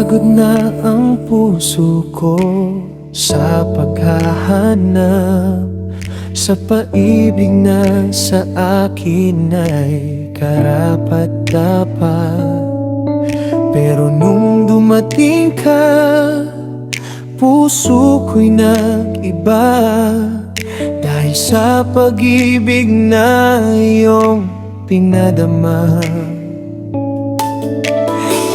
Pagod na ang puso ko sa paghahanap sa paibig na sa akin ay karapat-dapat. Pero nung dumating ka, puso ko'y nag-iba dahil sa pag-ibig na iyong pinadama.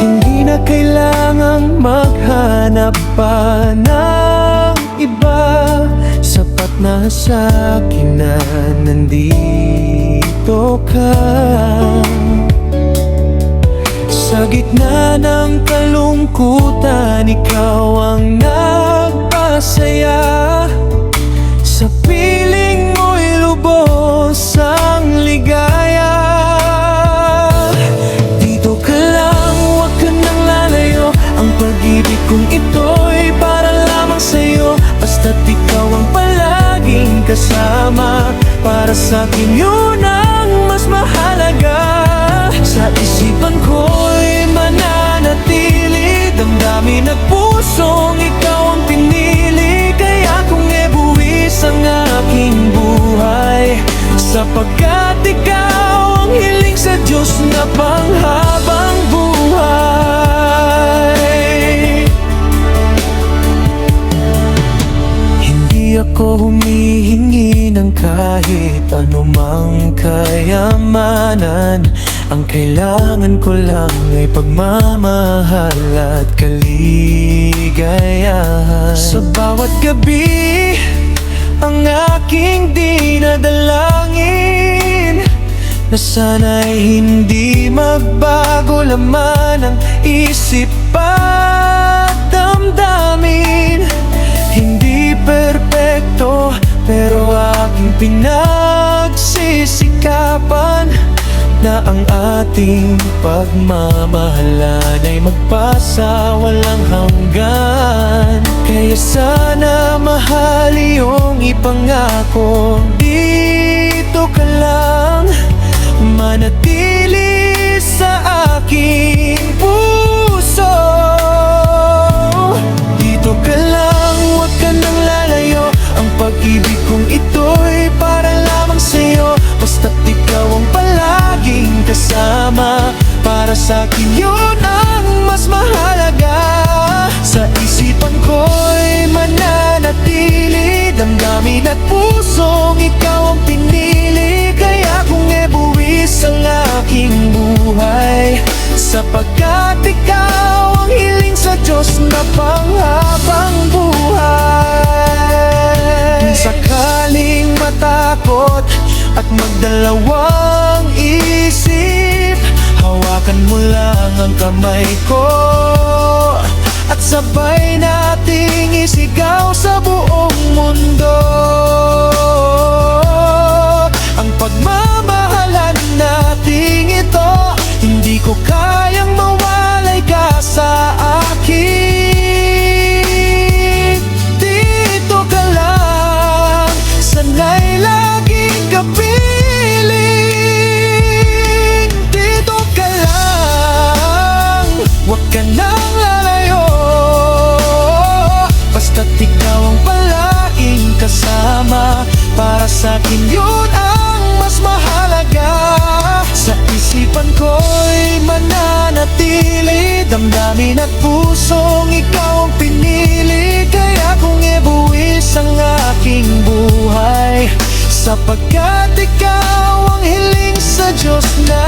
Hindi na kailangang maghanap pa ng iba, sapat na sa akin na nandito ka. Sa gitna ng kalungkutan, ikaw ang nagpasaya. Sa piling mo'y lubos ang ligaya. Dito ka lang, huwag ka nang lalayo. Ang pag-ibig kong ito'y para lamang sa'yo. Basta't ikaw ang palaging kasama, para sa'kin yun ang mas mahalaga. Sa isipan ko'y mananatili, damdamin at pusong ikaw ang pinili. Kaya kung ebuwis ang aking buhay, sapagkat ikaw ang hiling sa Diyos na panghabang buhay. Hindi ako humihingi ng kahit anumang kayamanan. Ang kailangan ko lang ay pagmamahal at kaligayahan. Sa bawat gabi, ang aking dinadalangin na sana'y hindi magbago laman ang isip at damdamin. Hindi perpekto pero aking pinagsisikapan na ang ating pagmamahalan ay magpasa walang hanggan. Kaya sana mahal iyong ipangako, dito ka lang, manatili sa aking puso. Dito ka lang, huwag ka nang lalayo. Ang pag-ibig kong ito'y para lamang sa'yo. Basta't ikaw ang palaging kasama, para sa'kin yun ang mas mahalaga. Sa isipan ko'y mananatili, damdamin at pusong ikaw ang pinili. Kaya kung ebuwis ang aking buhay, sapagkat ikaw ang hiling sa Diyos na panghabang buhay. Sakaling matakot at magdalawang isip, hawakan mo lang ang kamay ko at sabay nating isigaw sa buong mundo ang pagmamahalan nating ito. Hindi ko kayang mawalay ka sa akin. Dito ka lang, sana'y laging kapiling. Dito ka lang, huwag ka nang lalayo. Basta't ikaw ang palaging kasama, para sa'kin yun ang mas mahalaga. Sa isipan ko'y mananatili, damdamin at pusong ikaw ang pinili. Kaya kung ebuwis ang aking buhay, sapagkat ikaw ang hiling sa Diyos na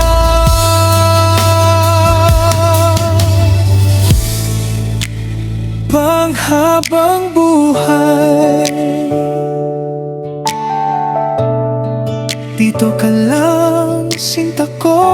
panghabang buhay. Dito ka lang, sinta ko,